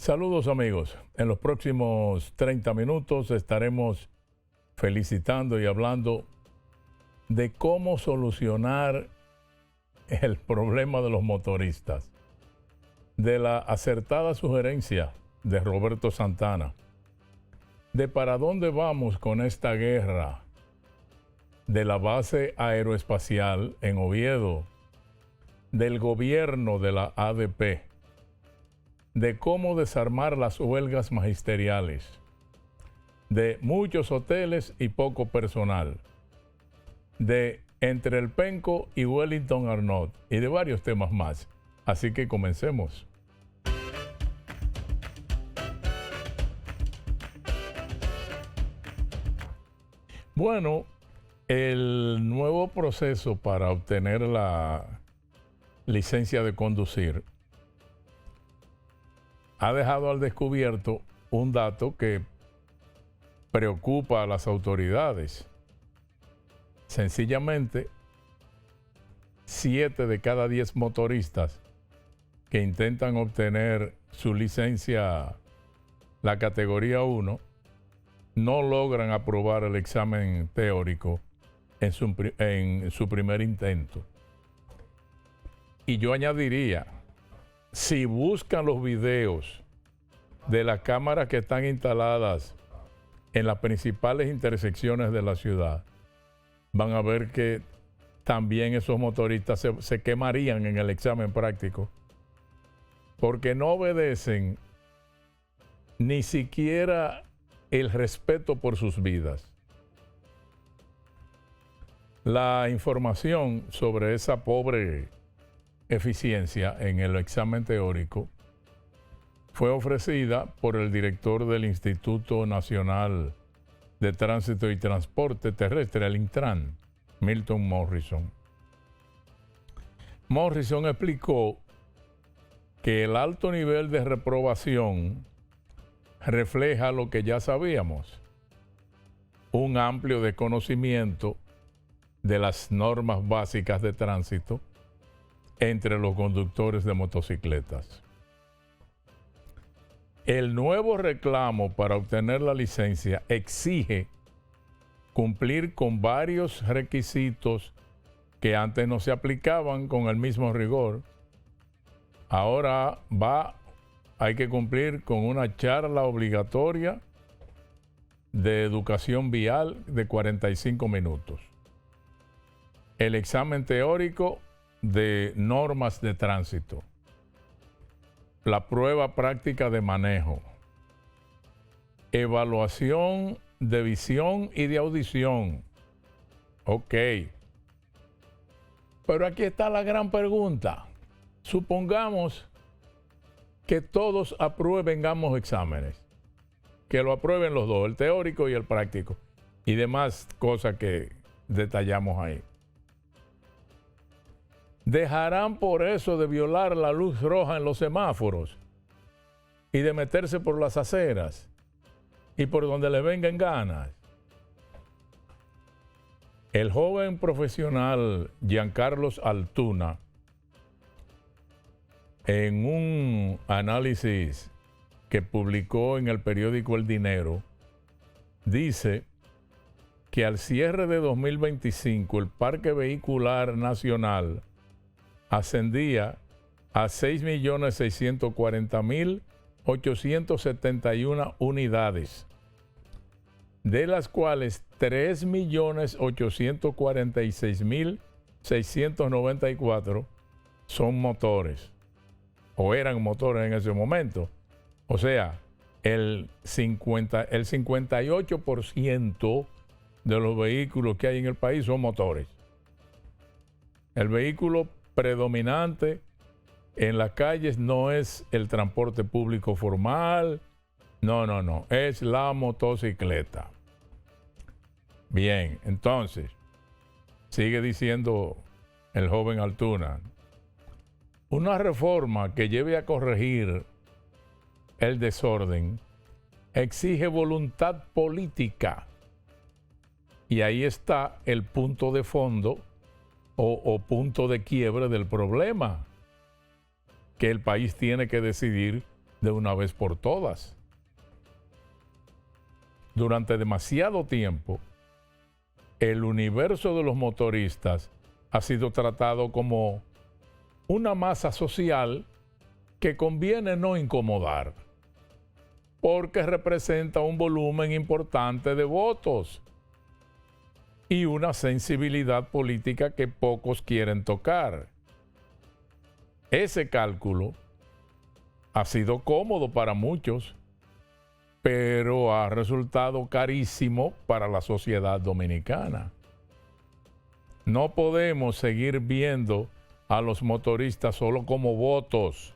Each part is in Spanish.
Saludos amigos, en los próximos 30 minutos estaremos felicitando y hablando de cómo solucionar el problema de los motoristas, de la acertada sugerencia de Roberto Santana, de para dónde vamos con esta guerra, de la base aeroespacial en Oviedo, del gobierno de la ADP, de cómo desarmar las huelgas magisteriales, de muchos hoteles y poco personal, de Entre el Penco y Wellington Arnault y de varios temas más. Así que comencemos. Bueno, el nuevo proceso para obtener la licencia de conducir ha dejado al descubierto un dato que preocupa a las autoridades. Sencillamente, 7 de cada 10 motoristas que intentan obtener su licencia, la categoría 1, no logran aprobar el examen teórico en su primer intento. Y yo añadiría, si buscan los videos de las cámaras que están instaladas en las principales intersecciones de la ciudad, van a ver que también esos motoristas se quemarían en el examen práctico, porque no obedecen ni siquiera el respeto por sus vidas. La información sobre esa pobre eficiencia en el examen teórico fue ofrecida por el director del Instituto Nacional de Tránsito y Transporte Terrestre, el Intran, Milton Morrison. Morrison explicó que el alto nivel de reprobación refleja lo que ya sabíamos: un amplio desconocimiento de las normas básicas de tránsito entre los conductores de motocicletas. El nuevo reclamo para obtener la licencia exige cumplir con varios requisitos que antes no se aplicaban con el mismo rigor. Ahora hay que cumplir con una charla obligatoria de educación vial de 45 minutos. El examen teórico de normas de tránsito, la prueba práctica de manejo, evaluación de visión y de audición. Ok. Pero aquí está la gran pregunta. Supongamos que todos aprueben ambos exámenes, que lo aprueben los dos, el teórico y el práctico, y demás cosas que detallamos ahí. ¿Dejarán por eso de violar la luz roja en los semáforos y de meterse por las aceras y por donde les vengan ganas? El joven profesional Giancarlos Altuna, en un análisis que publicó en el periódico El Dinero, dice que al cierre de 2025 el parque vehicular nacional ascendía a 6.640.871 unidades, de las cuales 3.846.694 son motores, o eran motores en ese momento. O sea, el 58% de los vehículos que hay en el país son motores. El vehículo predominante en las calles no es el transporte público formal, no, es la motocicleta. Bien, entonces, sigue diciendo el joven Altuna, una reforma que lleve a corregir el desorden exige voluntad política. Y ahí está el punto de fondo o punto de quiebre del problema, que el país tiene que decidir de una vez por todas. Durante demasiado tiempo, el universo de los motoristas ha sido tratado como una masa social que conviene no incomodar, porque representa un volumen importante de votos y una sensibilidad política que pocos quieren tocar. Ese cálculo ha sido cómodo para muchos, pero ha resultado carísimo para la sociedad dominicana. No podemos seguir viendo a los motoristas solo como votos.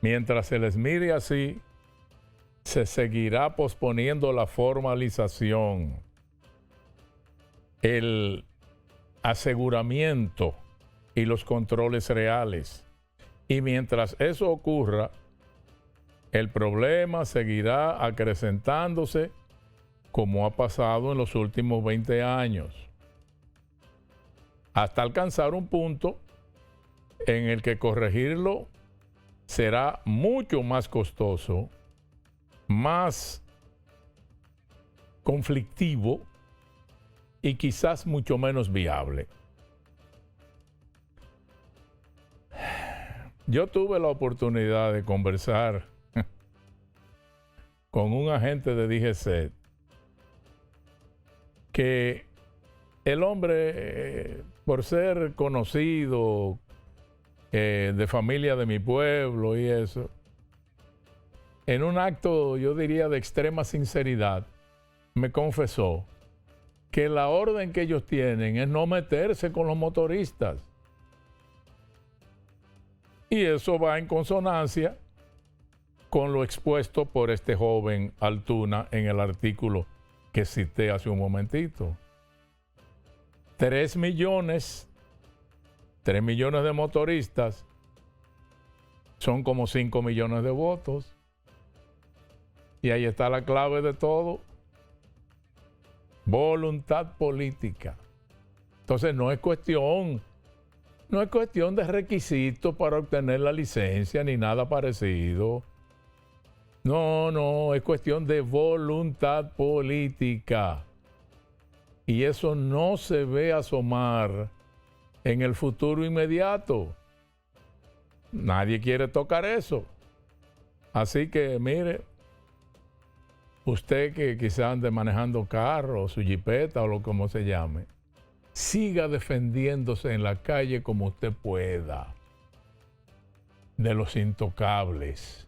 Mientras se les mire así, se seguirá posponiendo la formalización, el aseguramiento y los controles reales. Y mientras eso ocurra, el problema seguirá acrecentándose como ha pasado en los últimos 20 años, hasta alcanzar un punto en el que corregirlo será mucho más costoso, más conflictivo y quizás mucho menos viable. Yo tuve la oportunidad de conversar con un agente de DGCET que el hombre, por ser conocido, de familia de mi pueblo y eso, en un acto, yo diría, de extrema sinceridad, me confesó que la orden que ellos tienen es no meterse con los motoristas. Y eso va en consonancia con lo expuesto por este joven Altuna en el artículo que cité hace un momentito. 3 millones de motoristas son como 5 millones de votos. Y ahí está la clave de todo. Voluntad política. Entonces no es cuestión de requisitos para obtener la licencia ni nada parecido. No, es cuestión de voluntad política. Y eso no se ve asomar en el futuro inmediato. Nadie quiere tocar eso. Así que, mire, usted que quizás ande manejando carro, su jipeta o lo como se llame, siga defendiéndose en la calle como usted pueda de los intocables,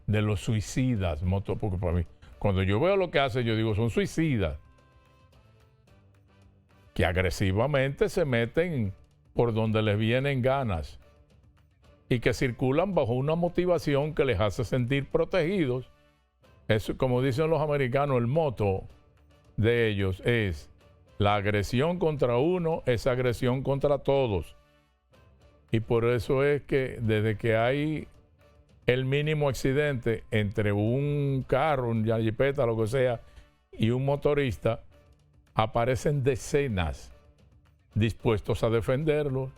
de los suicidas, porque para mí, cuando yo veo lo que hace, yo digo, son suicidas, que agresivamente se meten por donde les vienen ganas y que circulan bajo una motivación que les hace sentir protegidos. Eso, como dicen los americanos, el motto de ellos es: la agresión contra uno es agresión contra todos. Y por eso es que desde que hay el mínimo accidente entre un carro, una jipeta, lo que sea, y un motorista, aparecen decenas dispuestos a defenderlo,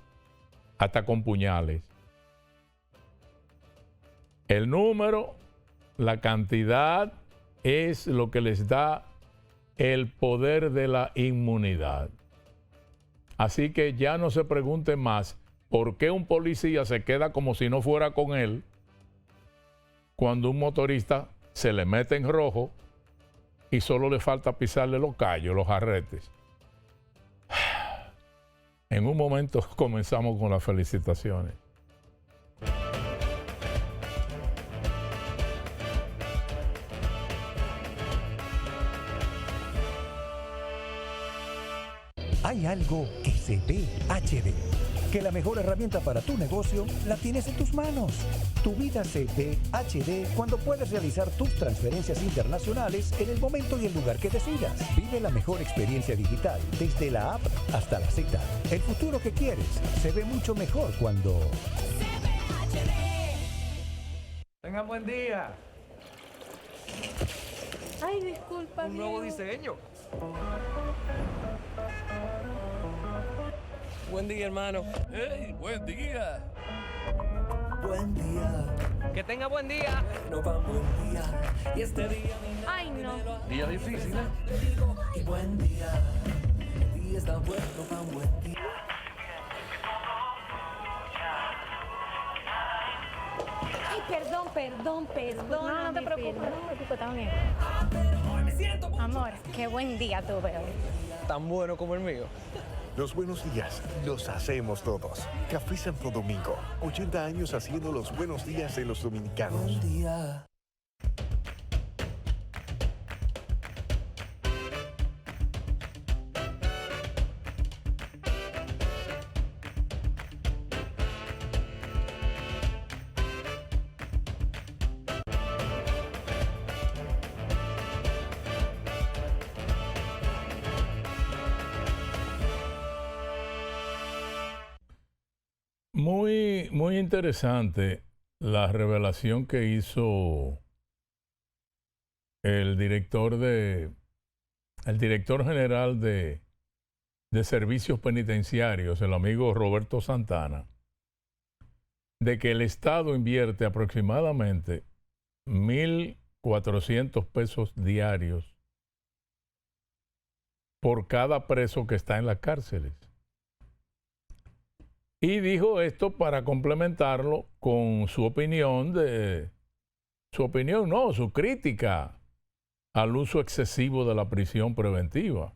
hasta con puñales. El número, la cantidad, es lo que les da el poder de la inmunidad. Así que ya no se pregunte más por qué un policía se queda como si no fuera con él cuando un motorista se le mete en rojo y solo le falta pisarle los callos, los jarretes. En un momento comenzamos con las felicitaciones. Hay algo que se ve HD, que la mejor herramienta para tu negocio la tienes en tus manos. Tu vida se ve HD cuando puedes realizar tus transferencias internacionales en el momento y el lugar que decidas. Vive la mejor experiencia digital desde la app hasta la Z. El futuro que quieres se ve mucho mejor cuando se ve HD. Tengan buen día. Ay, disculpa. Un nuevo diseño. Buen día, hermano. ¡Hey! ¡Buen día! Buen día. Que tenga buen día. No va buen día. Y este día Ay, no. Día difícil, ¿eh? te digo y buen día. El día está bueno, va buen día. Ay, perdón. No te preocupes, está bien. Amor, qué buen día tuve hoy. Tan bueno como el mío. Los buenos días los hacemos todos. Café Santo Domingo, 80 años haciendo los buenos días de los dominicanos. Buen día. Muy interesante la revelación que hizo el director general de Servicios Penitenciarios, el amigo Roberto Santana, de que el Estado invierte aproximadamente 1.400 pesos diarios por cada preso que está en las cárceles. Y dijo esto para complementarlo con su crítica al uso excesivo de la prisión preventiva.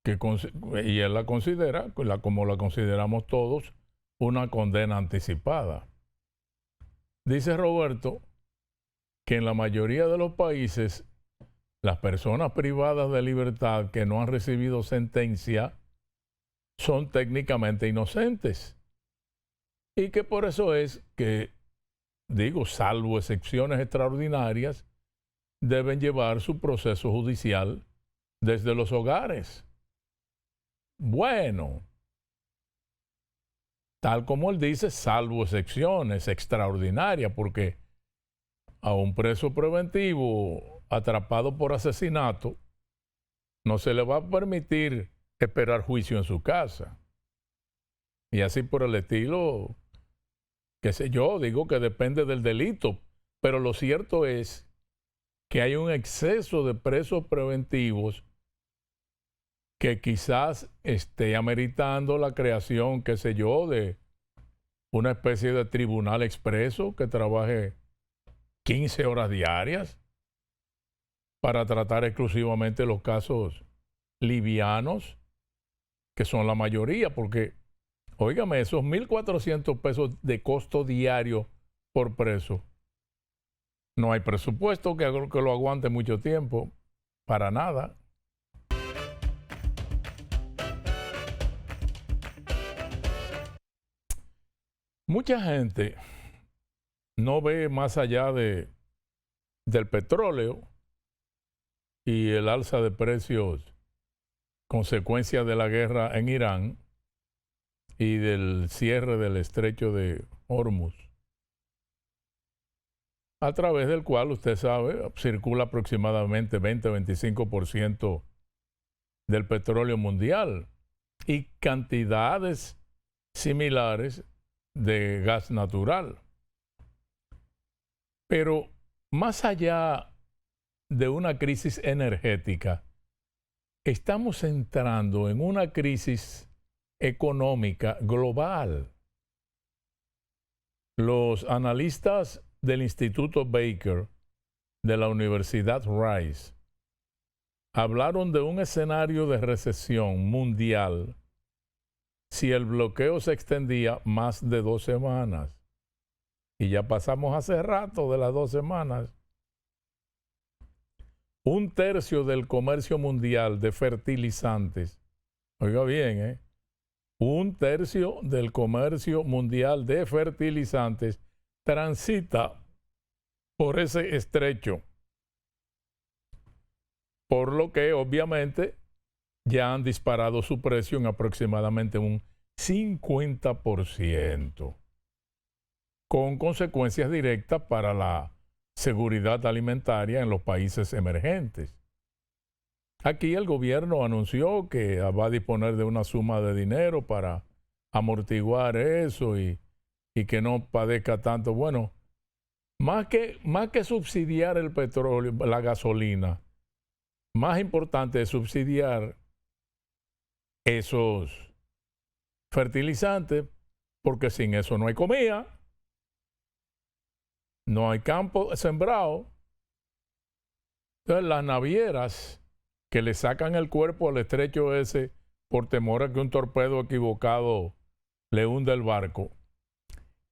Y él la considera, como la consideramos todos, una condena anticipada. Dice Roberto que en la mayoría de los países, las personas privadas de libertad que no han recibido sentencia son técnicamente inocentes. Y que por eso es que, salvo excepciones extraordinarias, deben llevar su proceso judicial desde los hogares. Bueno, tal como él dice, salvo excepciones extraordinarias, porque a un preso preventivo atrapado por asesinato no se le va a permitir esperar juicio en su casa. Y así por el estilo, qué sé yo, digo que depende del delito, pero lo cierto es que hay un exceso de presos preventivos que quizás esté ameritando la creación, qué sé yo, de una especie de tribunal expreso que trabaje 15 horas diarias para tratar exclusivamente los casos livianos, que son la mayoría, porque, óigame, esos 1.400 pesos de costo diario por preso, no hay presupuesto que lo aguante mucho tiempo, para nada. Mucha gente no ve más allá del petróleo y el alza de precios consecuencia de la guerra en Irán y del cierre del estrecho de Hormuz, a través del cual, usted sabe, circula aproximadamente 20-25% del petróleo mundial y cantidades similares de gas natural. Pero más allá de una crisis energética, estamos entrando en una crisis económica global. Los analistas del Instituto Baker de la Universidad Rice hablaron de un escenario de recesión mundial si el bloqueo se extendía más de 2 semanas. Y ya pasamos hace rato de las 2 semanas. 1/3 del comercio mundial de fertilizantes, oiga bien, 1/3 del comercio mundial de fertilizantes transita por ese estrecho, por lo que obviamente ya han disparado su precio en aproximadamente un 50%, con consecuencias directas para la seguridad alimentaria en los países emergentes. Aquí el gobierno anunció que va a disponer de una suma de dinero para amortiguar eso y y que no padezca tanto. Bueno, más que subsidiar el petróleo, la gasolina, más importante es subsidiar esos fertilizantes, porque sin eso no hay comida, no hay campo sembrado. Entonces las navieras que le sacan el cuerpo al estrecho ese por temor a que un torpedo equivocado le hunda el barco,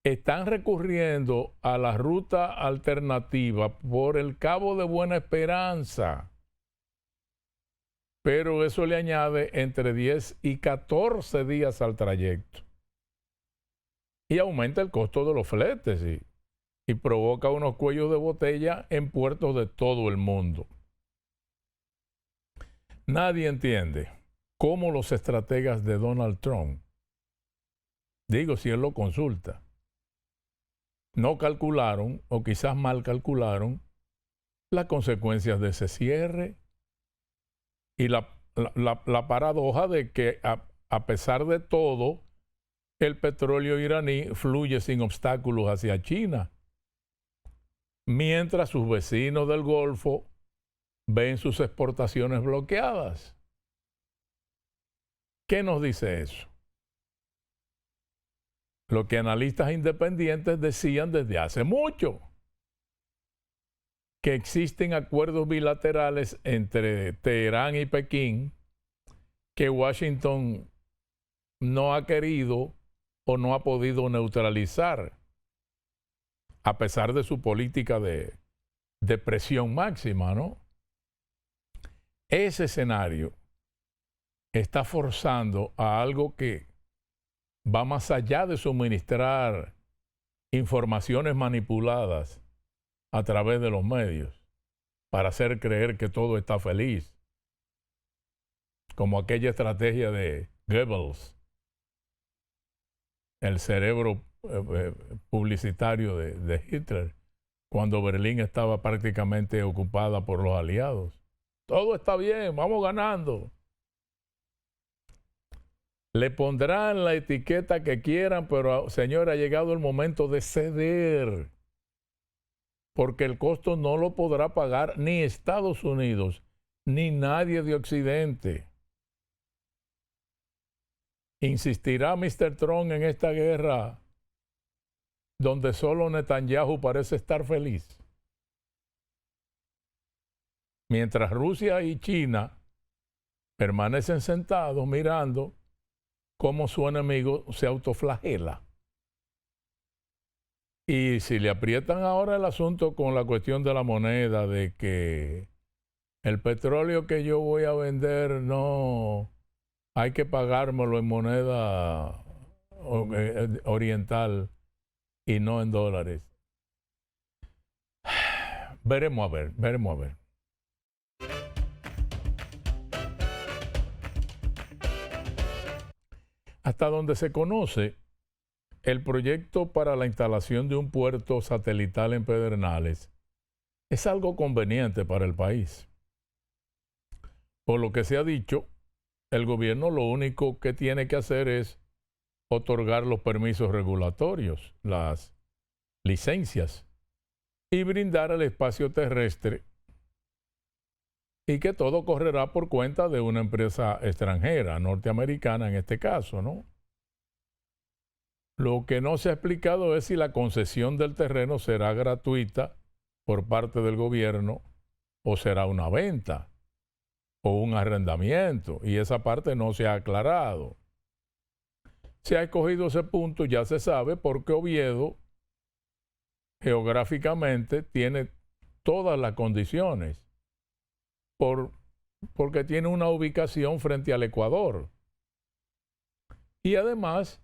están recurriendo a la ruta alternativa por el Cabo de Buena Esperanza. Pero eso le añade entre 10 y 14 días al trayecto. Y aumenta el costo de los fletes y provoca unos cuellos de botella en puertos de todo el mundo. Nadie entiende cómo los estrategas de Donald Trump, digo si él lo consulta, no calcularon o quizás mal calcularon las consecuencias de ese cierre y la paradoja de que a pesar de todo el petróleo iraní fluye sin obstáculos hacia China, mientras sus vecinos del Golfo ven sus exportaciones bloqueadas. ¿Qué nos dice eso? Lo que analistas independientes decían desde hace mucho, que existen acuerdos bilaterales entre Teherán y Pekín que Washington no ha querido o no ha podido neutralizar, a pesar de su política de presión máxima, ¿no? Ese escenario está forzando a algo que va más allá de suministrar informaciones manipuladas a través de los medios para hacer creer que todo está feliz, como aquella estrategia de Goebbels, el cerebro publicitario de Hitler, cuando Berlín estaba prácticamente ocupada por los aliados. Todo está bien, vamos ganando. Le pondrán la etiqueta que quieran, pero señor, ha llegado el momento de ceder, porque el costo no lo podrá pagar ni Estados Unidos, ni nadie de Occidente. ¿Insistirá Mr. Trump en esta guerra donde solo Netanyahu parece estar feliz? Mientras Rusia y China permanecen sentados mirando cómo su enemigo se autoflagela. Y si le aprietan ahora el asunto con la cuestión de la moneda, de que el petróleo que yo voy a vender no hay que pagármelo en moneda oriental y no en dólares. Veremos a ver, veremos a ver. Hasta donde se conoce, el proyecto para la instalación de un puerto satelital en Pedernales es algo conveniente para el país. Por lo que se ha dicho, el gobierno lo único que tiene que hacer es otorgar los permisos regulatorios, las licencias, y brindar el espacio terrestre, y que todo correrá por cuenta de una empresa extranjera, norteamericana en este caso, ¿no? Lo que no se ha explicado es si la concesión del terreno será gratuita por parte del gobierno o será una venta o un arrendamiento, y esa parte no se ha aclarado. Se ha escogido ese punto, ya se sabe, porque Oviedo geográficamente tiene todas las condiciones, porque tiene una ubicación frente al Ecuador. Y además,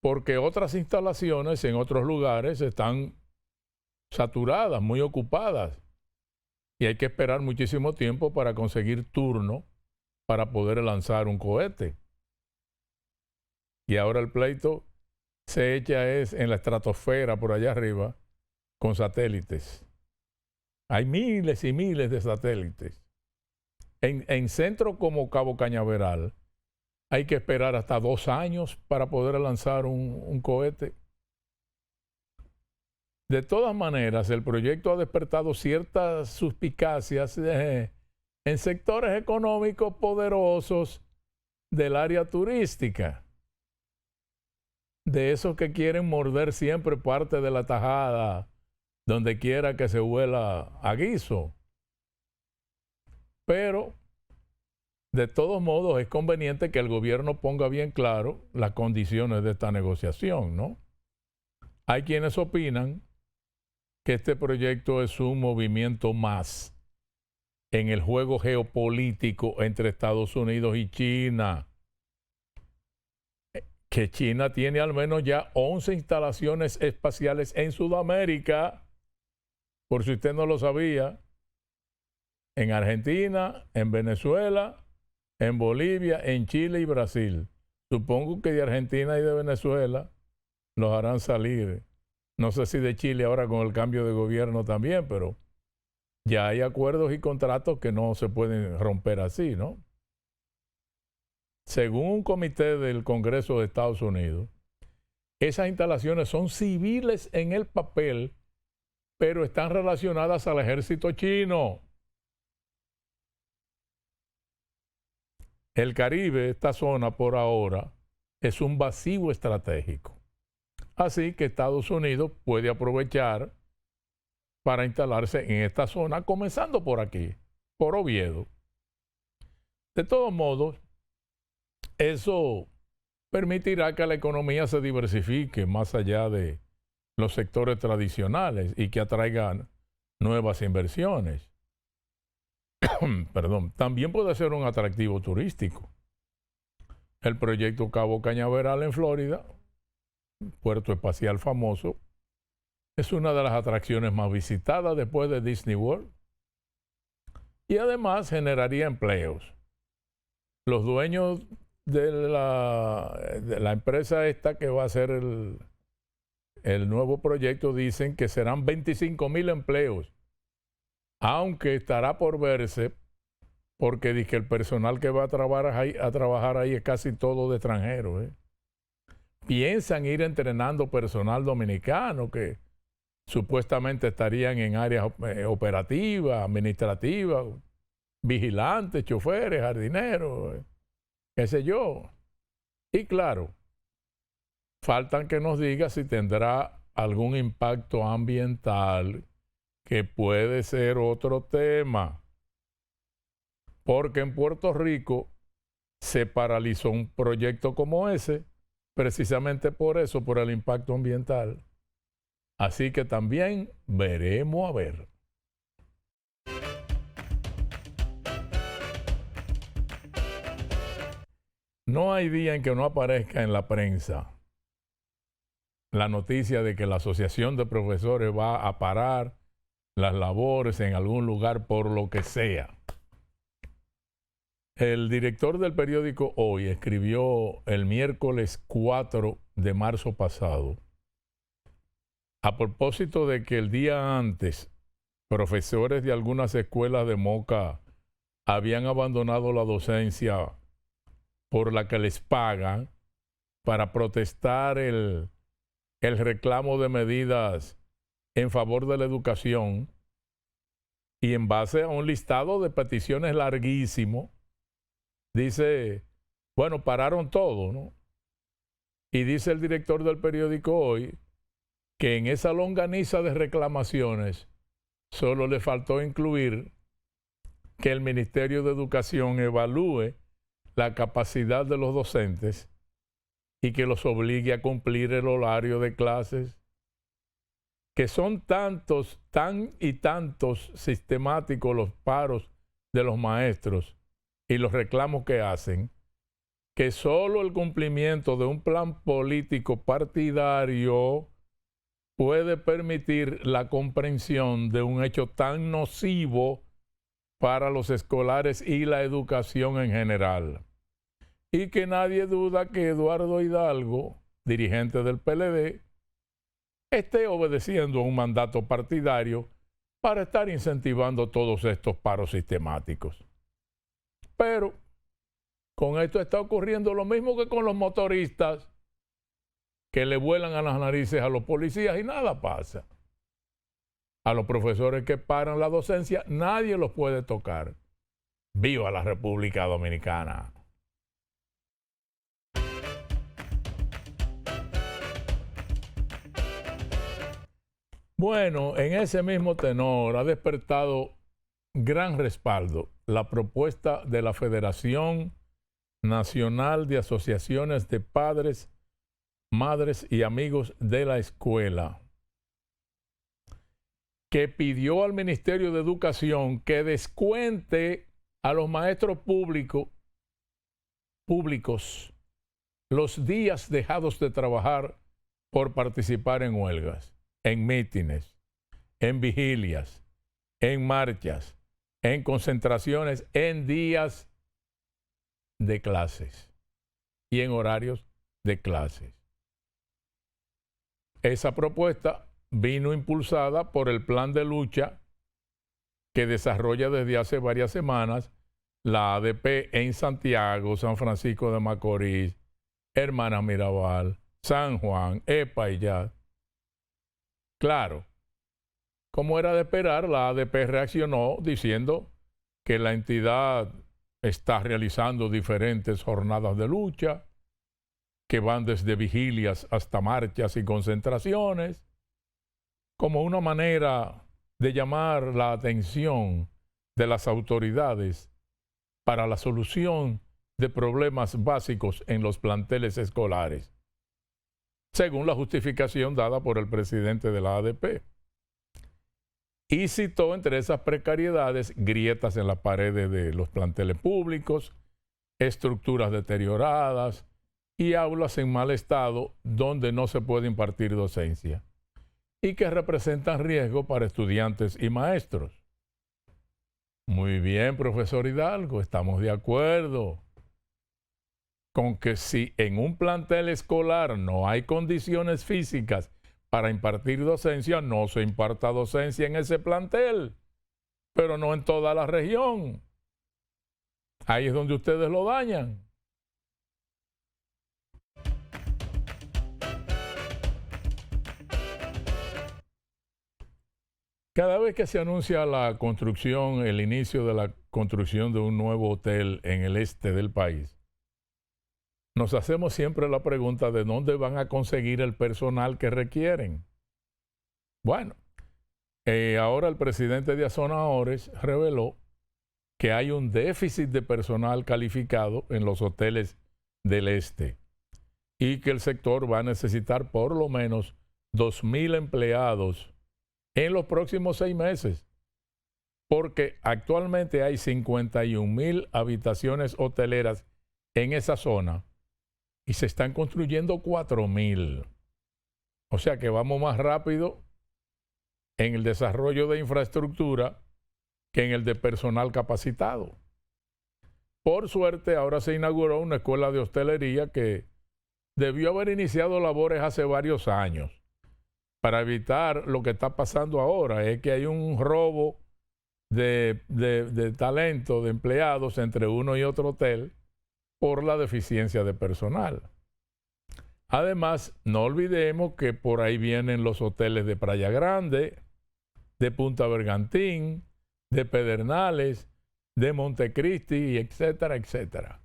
porque otras instalaciones en otros lugares están saturadas, muy ocupadas, y hay que esperar muchísimo tiempo para conseguir turno para poder lanzar un cohete. Y ahora el pleito se echa es en la estratosfera por allá arriba con satélites. Hay miles y miles de satélites. En centros como Cabo Cañaveral hay que esperar hasta 2 años para poder lanzar un cohete. De todas maneras, el proyecto ha despertado ciertas suspicacias en sectores económicos poderosos del área turística, de esos que quieren morder siempre parte de la tajada donde quiera que se huela a guiso. Pero, de todos modos, es conveniente que el gobierno ponga bien claro las condiciones de esta negociación, ¿no? Hay quienes opinan que este proyecto es un movimiento más en el juego geopolítico entre Estados Unidos y China, que China tiene al menos ya 11 instalaciones espaciales en Sudamérica, por si usted no lo sabía, en Argentina, en Venezuela, en Bolivia, en Chile y Brasil. Supongo que de Argentina y de Venezuela los harán salir. No sé si de Chile ahora con el cambio de gobierno también, pero ya hay acuerdos y contratos que no se pueden romper así, ¿no? Según un comité del Congreso de Estados Unidos, esas instalaciones son civiles en el papel, pero están relacionadas al ejército chino. El Caribe, esta zona por ahora, es un vacío estratégico. Así que Estados Unidos puede aprovechar para instalarse en esta zona, comenzando por aquí, por Oviedo. De todos modos, eso permitirá que la economía se diversifique más allá de los sectores tradicionales y que atraigan nuevas inversiones. Perdón, también puede ser un atractivo turístico. El proyecto Cabo Cañaveral en Florida, puerto espacial famoso, es una de las atracciones más visitadas después de Disney World y además generaría empleos. Los dueños de la empresa esta que va a hacer el nuevo proyecto dicen que serán 25,000 empleos, aunque estará por verse porque dice que el personal que va a trabajar ahí es casi todo de extranjeros. Piensan ir entrenando personal dominicano que supuestamente estarían en áreas operativas, administrativas, vigilantes, choferes, jardineros, qué sé yo. Y claro, faltan que nos diga si tendrá algún impacto ambiental, que puede ser otro tema. Porque en Puerto Rico se paralizó un proyecto como ese, precisamente por eso, por el impacto ambiental. Así que también veremos a ver. No hay día en que no aparezca en la prensa la noticia de que la Asociación de Profesores va a parar las labores en algún lugar por lo que sea. El director del periódico Hoy escribió el miércoles 4 de marzo pasado, a propósito de que el día antes profesores de algunas escuelas de Moca habían abandonado la docencia por la que les pagan para protestar el reclamo de medidas en favor de la educación, y en base a un listado de peticiones larguísimo, dice, bueno, pararon todo, ¿no? Y dice el director del periódico Hoy que en esa longaniza de reclamaciones solo le faltó incluir que el Ministerio de Educación evalúe la capacidad de los docentes y que los obligue a cumplir el horario de clases, que son tan y tantos sistemáticos los paros de los maestros y los reclamos que hacen, que solo el cumplimiento de un plan político partidario puede permitir la comprensión de un hecho tan nocivo para los escolares y la educación en general. Y que nadie duda que Eduardo Hidalgo, dirigente del PLD, esté obedeciendo a un mandato partidario para estar incentivando todos estos paros sistemáticos. Pero con esto está ocurriendo lo mismo que con los motoristas, que le vuelan a las narices a los policías y nada pasa. A los profesores que paran la docencia, nadie los puede tocar. ¡Viva la República Dominicana! Bueno, en ese mismo tenor ha despertado gran respaldo la propuesta de la Federación Nacional de Asociaciones de Padres, Madres y Amigos de la Escuela, que pidió al Ministerio de Educación que descuente a los maestros públicos los días dejados de trabajar por participar en huelgas, en mítines, en vigilias, en marchas, en concentraciones, en días de clases y en horarios de clases. Esa propuesta vino impulsada por el plan de lucha que desarrolla desde hace varias semanas la ADP en Santiago, San Francisco de Macorís, Hermanas Mirabal, San Juan, Epayat. Claro, como era de esperar, la ADP reaccionó diciendo que la entidad está realizando diferentes jornadas de lucha, que van desde vigilias hasta marchas y concentraciones, como una manera de llamar la atención de las autoridades para la solución de problemas básicos en los planteles escolares, según la justificación dada por el presidente de la ADP. Y citó entre esas precariedades grietas en las paredes de los planteles públicos, estructuras deterioradas y aulas en mal estado donde no se puede impartir docencia y que representan riesgo para estudiantes y maestros. Muy bien, profesor Hidalgo, estamos de acuerdo con que si en un plantel escolar no hay condiciones físicas para impartir docencia, no se imparta docencia en ese plantel, pero no en toda la región. Ahí es donde ustedes lo dañan. Cada vez que se anuncia la construcción, el inicio de la construcción de un nuevo hotel en el este del país, nos hacemos siempre la pregunta de dónde van a conseguir el personal que requieren. Bueno, ahora el presidente de Azonadores reveló que hay un déficit de personal calificado en los hoteles del este y que el sector va a necesitar por lo menos 2,000 empleados en los próximos 6 meses, porque actualmente hay 51,000 habitaciones hoteleras en esa zona y se están construyendo 4,000. O sea que vamos más rápido en el desarrollo de infraestructura que en el de personal capacitado. Por suerte, ahora se inauguró una escuela de hostelería que debió haber iniciado labores hace varios años para evitar lo que está pasando ahora, es que hay un robo de talento, de empleados entre uno y otro hotel por la deficiencia de personal. Además, no olvidemos que por ahí vienen los hoteles de Playa Grande, de Punta Bergantín, de Pedernales, de Montecristi, etcétera, etcétera.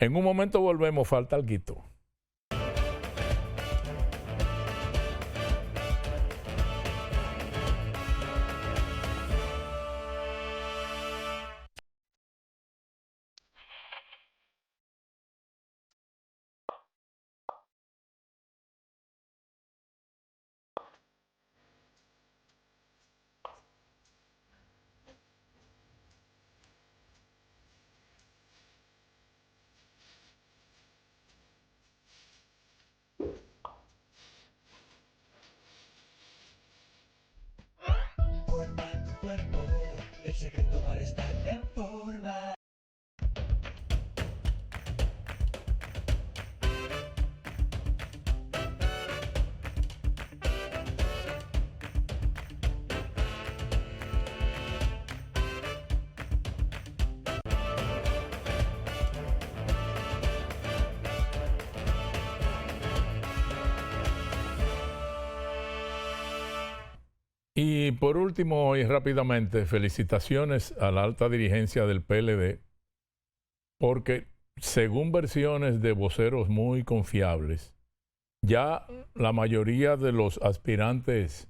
En un momento volvemos, falta algo. El secreto para estar en forma. Y Y por último, y rápidamente, felicitaciones a la alta dirigencia del PLD, porque según versiones de voceros muy confiables, ya la mayoría de los aspirantes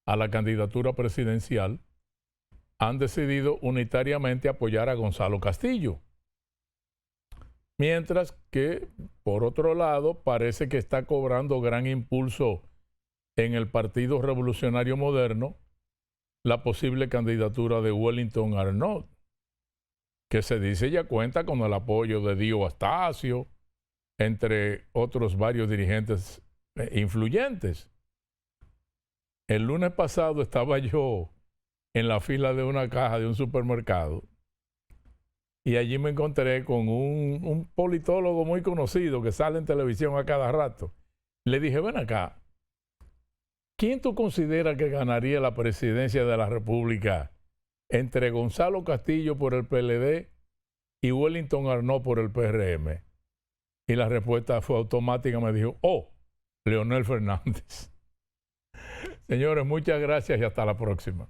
a la candidatura presidencial han decidido unitariamente apoyar a Gonzalo Castillo. Mientras que, por otro lado, parece que está cobrando gran impulso en el Partido Revolucionario Moderno la posible candidatura de Wellington Arnaud, que se dice ya cuenta con el apoyo de Dio Astacio, entre otros varios dirigentes influyentes. El lunes pasado estaba yo en la fila de una caja de un supermercado y allí me encontré con un politólogo muy conocido que sale en televisión a cada rato. Le dije, ven acá, ¿quién tú consideras que ganaría la presidencia de la República entre Gonzalo Castillo por el PLD y Wellington Arnaud por el PRM? Y la respuesta fue automática, me dijo, Leonel Fernández. Señores, muchas gracias y hasta la próxima.